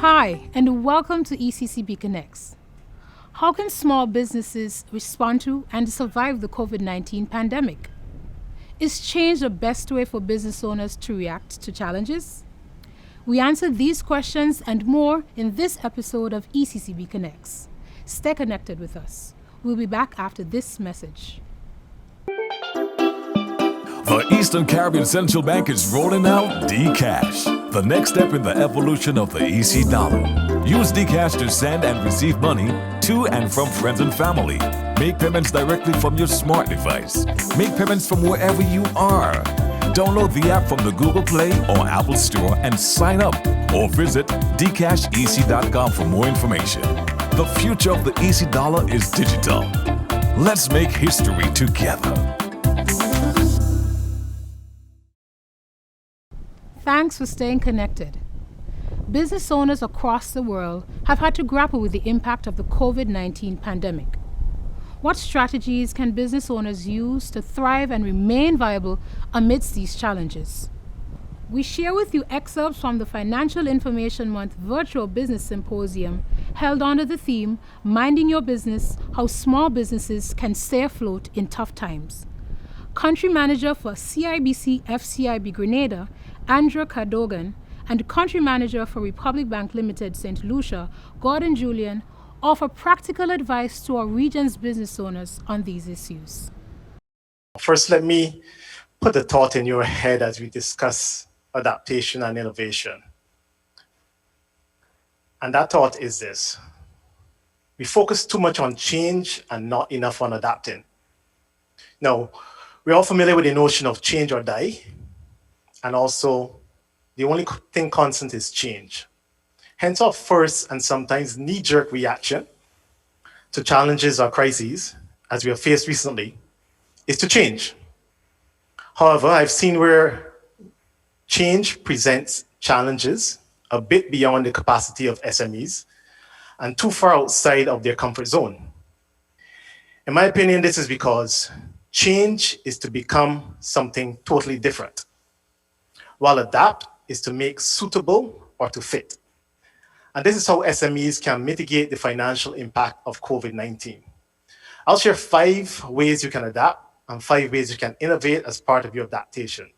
Hi, and welcome to ECCB Connects. How can small businesses respond to and survive the COVID-19 pandemic? Is change the best way for business owners to react to challenges? We answer these questions and more in this episode of ECCB Connects. Stay connected with us. We'll be back after this message. The Eastern Caribbean Central Bank is rolling out Dcash, the next step in the evolution of the EC dollar. Use Dcash to send and receive money to and from friends and family. Make payments directly from your smart device. Make payments from wherever you are. Download the app from the Google Play or Apple Store and sign up, or visit dcashec.com for more information. The future of the EC dollar is digital. Let's make history together. Thanks for staying connected. Business owners across the world have had to grapple with the impact of the COVID-19 pandemic. What strategies can business owners use to thrive and remain viable amidst these challenges? We share with you excerpts from the Financial Information Month Virtual Business Symposium held under the theme, Minding Your Business, How Small Businesses Can Stay Afloat in Tough Times. Country Manager for CIBC FCIB Grenada, Andrew Cadogan, and Country Manager for Republic Bank Limited, St. Lucia, Julien, offer practical advice to our region's business owners on these issues. First, let me put a thought in your head as we discuss adaptation and innovation. And that thought is this: we focus too much on change and not enough on adapting. Now, we're all familiar with the notion of change or die, and also the only thing constant is change. Hence our first and sometimes knee-jerk reaction to challenges or crises, as we have faced recently, is to change. However, I've seen where change presents challenges a bit beyond the capacity of SMEs and too far outside of their comfort zone. In my opinion, this is because change is to become something totally different, while adapt is to make suitable or to fit. And this is how SMEs can mitigate the financial impact of COVID-19. I'll share 5 ways you can adapt and 5 ways you can innovate as part of your adaptation.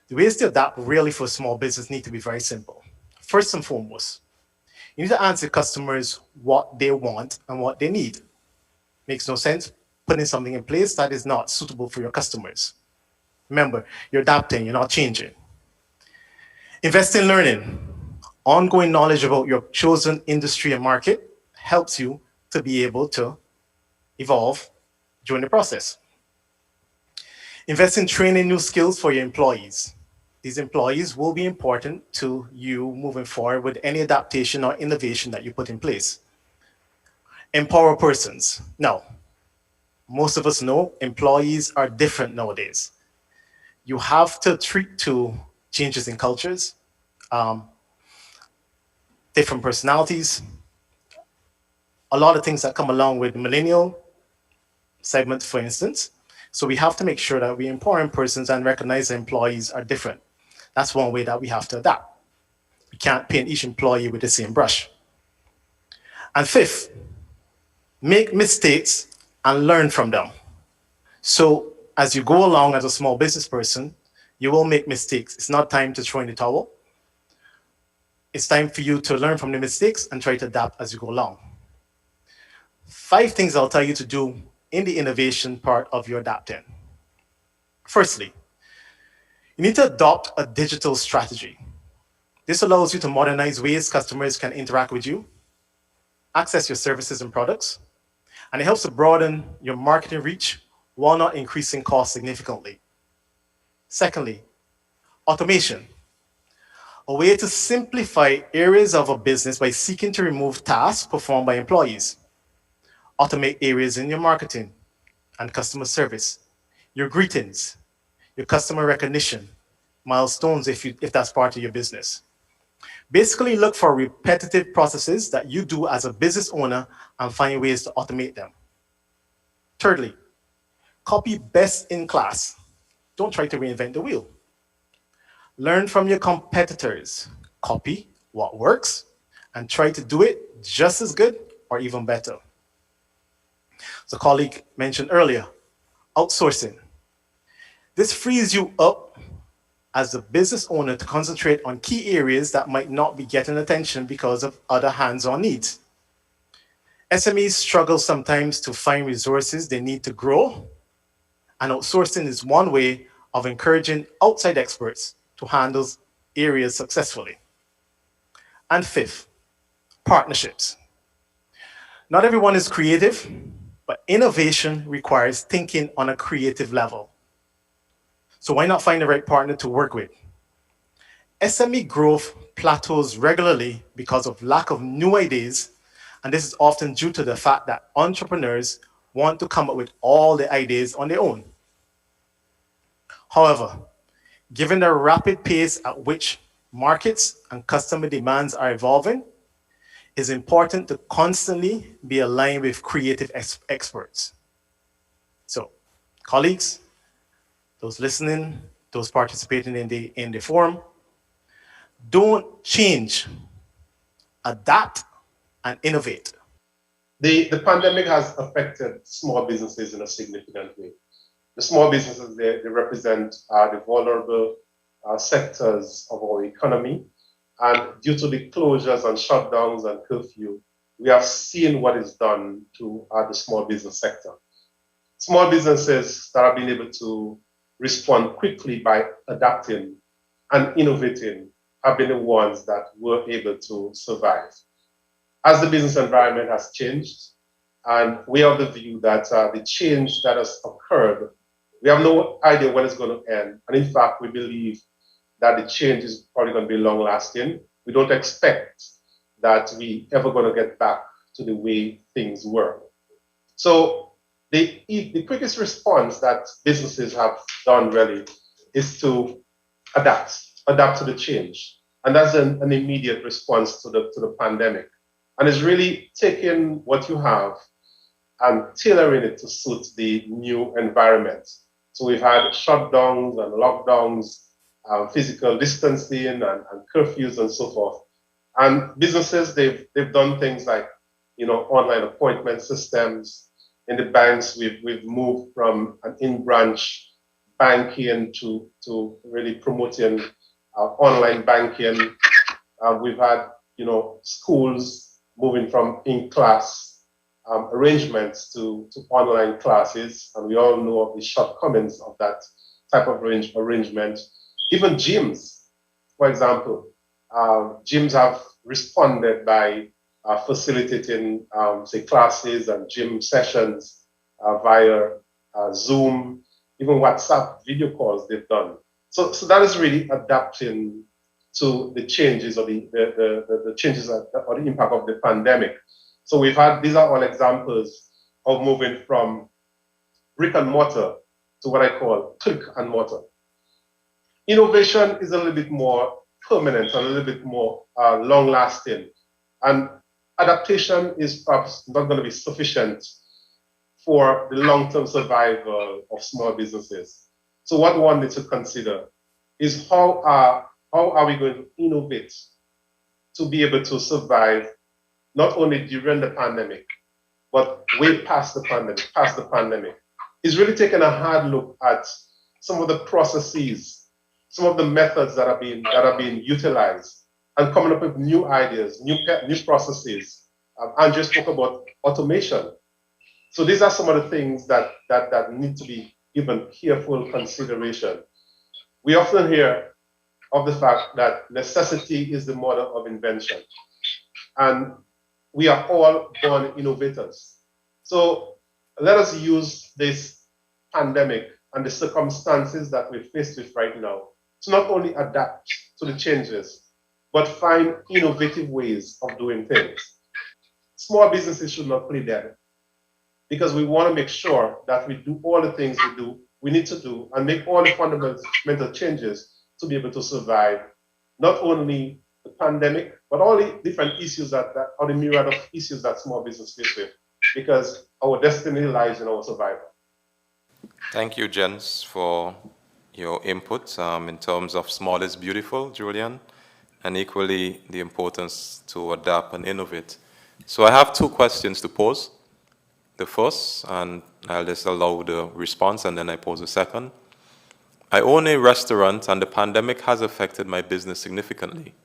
The ways to adapt really for small business need to be very simple. First and foremost, you need to answer customers what they want and what they need. Makes no sense putting something in place that is not suitable for your customers. Remember, you're adapting, you're not changing. Invest in learning. Ongoing knowledge about your chosen industry and market helps you to be able to evolve during the process. Invest in training new skills for your employees. These employees will be important to you moving forward with any adaptation or innovation that you put in place. Empower persons. Now, most of us know employees are different nowadays. You have to treat to changes in cultures, different personalities, a lot of things that come along with the millennial segment, for instance. So we have to make sure that we empower persons and recognize that employees are different. That's one way that we have to adapt. We can't paint each employee with the same brush. And fifth, make mistakes and learn from them. So as you go along as a small business person, you will make mistakes. It's not time to throw in the towel. It's time for you to learn from the mistakes and try to adapt as you go along. 5 things I'll tell you to do in the innovation part of your adapting. Firstly, you need to adopt a digital strategy. This allows you to modernize ways customers can interact with you, access your services and products, and it helps to broaden your marketing reach while not increasing costs significantly. Secondly, automation. A way to simplify areas of a business by seeking to remove tasks performed by employees. Automate areas in your marketing and customer service, your greetings, your customer recognition, milestones if that's part of your business. Basically, look for repetitive processes that you do as a business owner and find ways to automate them. Thirdly, copy best in class. Don't try to reinvent the wheel. Learn from your competitors. Copy what works and try to do it just as good or even better. As a colleague mentioned earlier, outsourcing. This frees you up as a business owner to concentrate on key areas that might not be getting attention because of other hands-on needs. SMEs struggle sometimes to find resources they need to grow, and outsourcing is one way of encouraging outside experts to handle areas successfully. And fifth, partnerships. Not everyone is creative, but innovation requires thinking on a creative level. So why not find the right partner to work with? SME growth plateaus regularly because of lack of new ideas, and this is often due to the fact that entrepreneurs want to come up with all the ideas on their own. However, given the rapid pace at which markets and customer demands are evolving, it's important to constantly be aligned with creative experts. So, colleagues, those listening, those participating in the forum, don't change, adapt, and innovate. The pandemic has affected small businesses in a significant way. The small businesses, they represent the vulnerable sectors of our economy. And due to the closures and shutdowns and curfew, we have seen what is done to the small business sector. Small businesses that have been able to respond quickly by adapting and innovating have been the ones that were able to survive. As the business environment has changed, and we have the view that the change that has occurred, we have no idea when it's going to end. And in fact, we believe that the change is probably going to be long lasting. We don't expect that we ever going to get back to the way things were. So the quickest response that businesses have done really is to adapt to the change. And that's an immediate response to the pandemic. And it's really taking what you have and tailoring it to suit the new environment. So we've had shutdowns and lockdowns, physical distancing and curfews and so forth. And businesses, they've done things like, online appointment systems. In the banks, we've moved from an in-branch banking to really promoting online banking. We've had, schools moving from in-class arrangements to online classes, and we all know of the shortcomings of that type of arrangement. Even gyms, for example, gyms have responded by facilitating, say, classes and gym sessions via Zoom, even WhatsApp video calls they've done. So that is really adapting to the changes or the changes or the impact of the pandemic. So these are all examples of moving from brick and mortar to what I call click and mortar. Innovation is a little bit more permanent, a little bit more long-lasting, and adaptation is perhaps not going to be sufficient for the long-term survival of small businesses. So what one needs to consider is how are we going to innovate to be able to survive not only during the pandemic, but way past the pandemic. It's really taking a hard look at some of the processes, some of the methods that are being utilized, and coming up with new ideas, new processes. Andrew spoke about automation. So these are some of the things that need to be given careful consideration. We often hear of the fact that necessity is the mother of invention. And we are all born innovators. So let us use this pandemic and the circumstances that we're faced with right now to not only adapt to the changes, but find innovative ways of doing things. Small businesses should not play dead, because we want to make sure that we do all the things we need to do and make all the fundamental changes to be able to survive not only the pandemic, but all the different issues or the myriad of issues that small business face with, because our destiny lies in our survival. Thank you, gents, for your input in terms of small is beautiful, Julien. and equally the importance to adapt and innovate. So I have two questions to pose. The first, and I'll just allow the response, and then I pose a second. I own a restaurant, and the pandemic has affected my business significantly.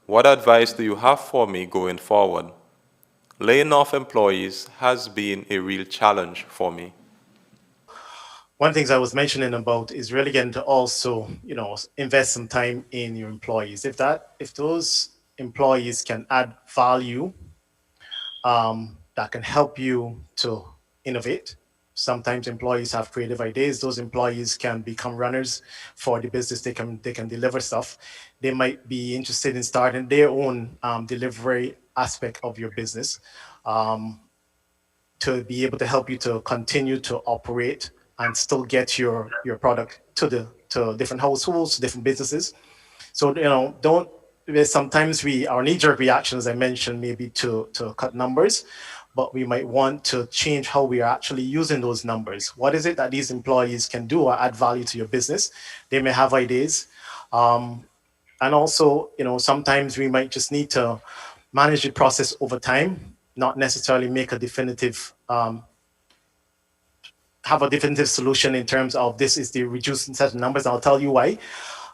What advice do you have for me going forward? Laying off employees has been a real challenge for me. One of the things I was mentioning about is really getting to also, invest some time in your employees. If those employees can add value, that can help you to innovate. Sometimes employees have creative ideas. Those employees can become runners for the business. They can deliver stuff. They might be interested in starting their own delivery aspect of your business, to be able to help you to continue to operate and still get your product to different households, different businesses. So don't. Sometimes our knee-jerk reaction, as I mentioned, maybe to cut numbers, but we might want to change how we are actually using those numbers. What is it that these employees can do or add value to your business? They may have ideas, and also, sometimes we might just need to manage the process over time, not necessarily make a definitive have a definitive solution in terms of this is the reduced set of numbers. I'll tell you why.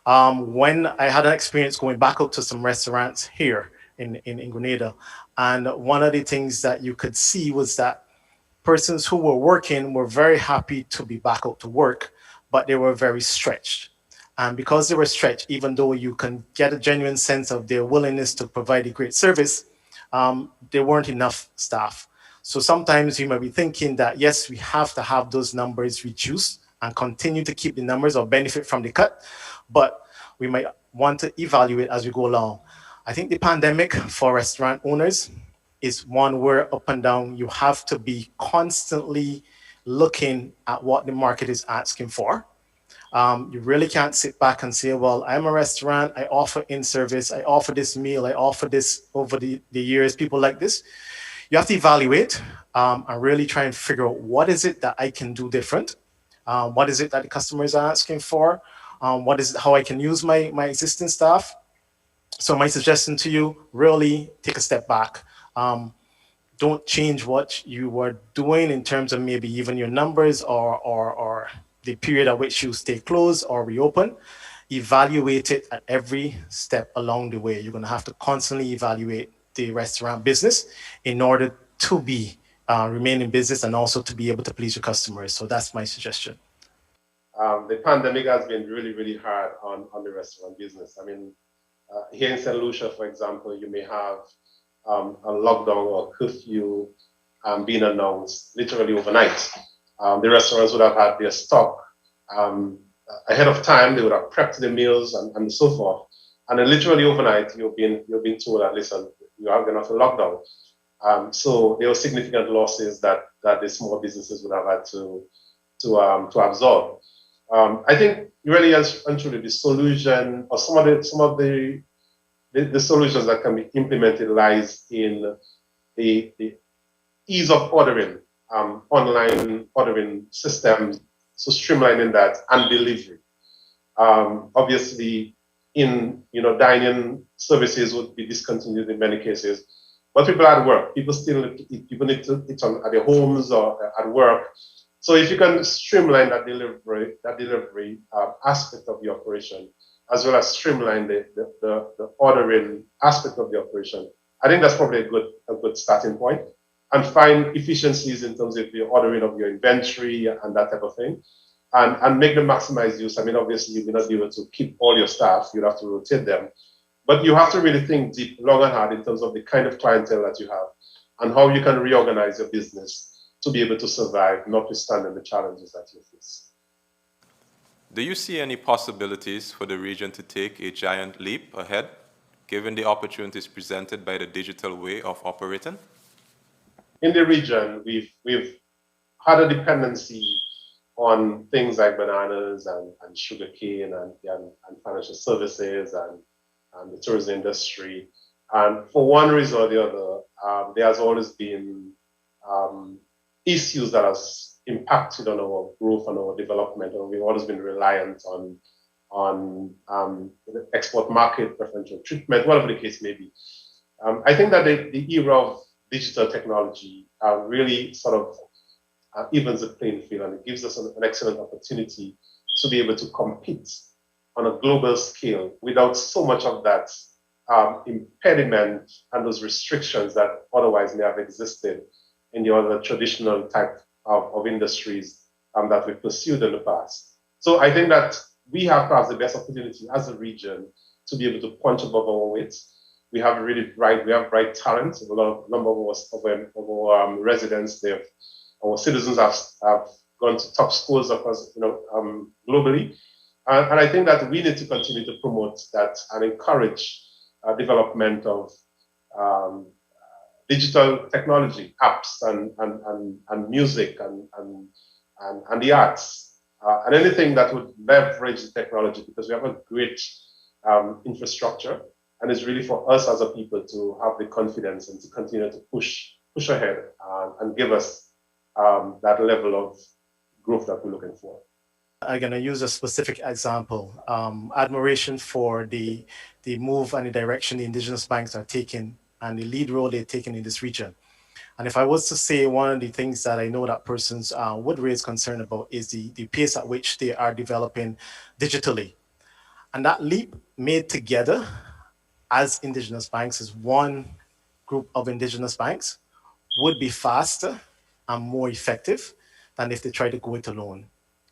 When I had an experience going back up to some restaurants here in Grenada, and one of the things that you could see was that persons who were working were very happy to be back out to work, but they were very stretched. And because they were stretched, even though you can get a genuine sense of their willingness to provide a great service, there weren't enough staff. So sometimes you might be thinking that, yes, we have to have those numbers reduced and continue to keep the numbers or benefit from the cut, but we might want to evaluate as we go along. I think the pandemic for restaurant owners is one where up and down, you have to be constantly looking at what the market is asking for. You really can't sit back and say, well, I'm a restaurant, I offer in-service, I offer this meal, I offer this over the years, people like this. You have to evaluate and really try and figure out what is it that I can do different? What is it that the customers are asking for? What is it, how I can use my existing staff? So my suggestion to you, really take a step back. Don't change what you were doing in terms of maybe even your numbers or the period at which you stay closed or reopen. Evaluate it at every step along the way. You're going to have to constantly evaluate the restaurant business in order to be remain in business and also to be able to please your customers. So that's my suggestion. The pandemic has been really, really hard on the restaurant business. I mean, here in St. Lucia, for example, you may have a lockdown or curfew being announced literally overnight. The restaurants would have had their stock ahead of time. They would have prepped the meals and so forth. And then literally overnight, you've been told that, listen, you are going to have a lockdown. So there were significant losses that the small businesses would have had to absorb. I think really and truly the solution or some of the solutions that can be implemented lies in the ease of ordering, online ordering systems, so streamlining that and delivery. Obviously, dining services would be discontinued in many cases, but people are at work. People need to eat at their homes or at work. So if you can streamline that delivery aspect of the operation, as well as streamline the ordering aspect of the operation, I think that's probably a good starting point. And find efficiencies in terms of the ordering of your inventory and that type of thing, and make them maximize use. I mean, obviously, you may not be able to keep all your staff; you'd have to rotate them, but you have to really think deep, long and hard in terms of the kind of clientele that you have and how you can reorganize your business to be able to survive, notwithstanding the challenges that you face. Do you see any possibilities for the region to take a giant leap ahead, given the opportunities presented by the digital way of operating? In the region, we've had a dependency on things like bananas and sugarcane and financial services and the tourism industry. And for one reason or the other, there has always been issues that has impacted on our growth and our development, and we've always been reliant on on the export market, preferential treatment, whatever the case may be. I think that the era of digital technology really sort of evens the playing field, and it gives us an excellent opportunity to be able to compete on a global scale without so much of that impediment and those restrictions that otherwise may have existed in the other traditional type of industries that we've pursued in the past. So I think that we have perhaps the best opportunity as a region to be able to punch above our weight. We have bright talent. A number of our residents, our citizens have gone to top schools across, globally. And I think that we need to continue to promote that and encourage development of digital technology, apps and music and the arts, and anything that would leverage the technology, because we have a great infrastructure, and it's really for us as a people to have the confidence and to continue to push ahead and give us that level of growth that we're looking for. I'm going to use a specific example. Admiration for the move and the direction the indigenous banks are taking and the lead role they're taking in this region. And if I was to say one of the things that I know that persons would raise concern about is the pace at which they are developing digitally. And that leap made together as indigenous banks, as one group of indigenous banks, would be faster and more effective than if they try to go it alone.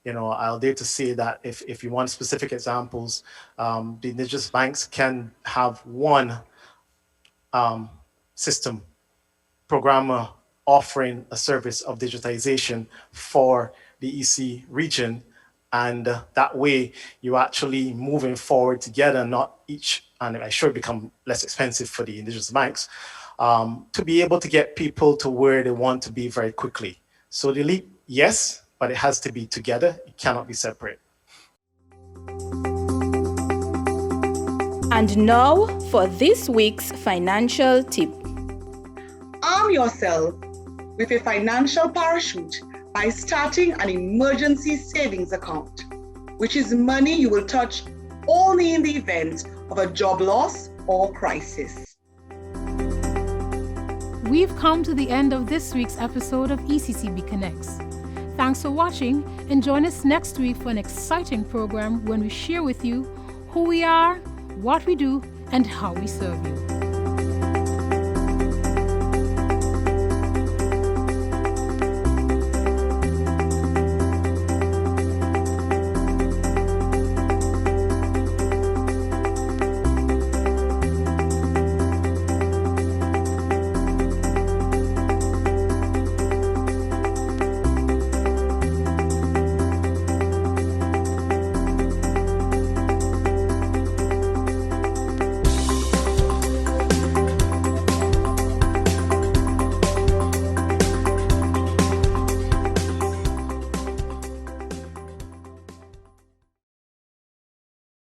I'll dare to say that if you want specific examples, the indigenous banks can have one system programmer offering a service of digitization for the EC region. And that way you're actually moving forward together, not each, and I sure become less expensive for the indigenous banks, to be able to get people to where they want to be very quickly. So the leap, yes, but it has to be together. It cannot be separate. And now for this week's financial tip. Arm yourself with a financial parachute by starting an emergency savings account, which is money you will touch only in the event of a job loss or crisis. We've come to the end of this week's episode of ECCB Connects. Thanks for watching, and join us next week for an exciting program when we share with you who we are, what we do, and how we serve you.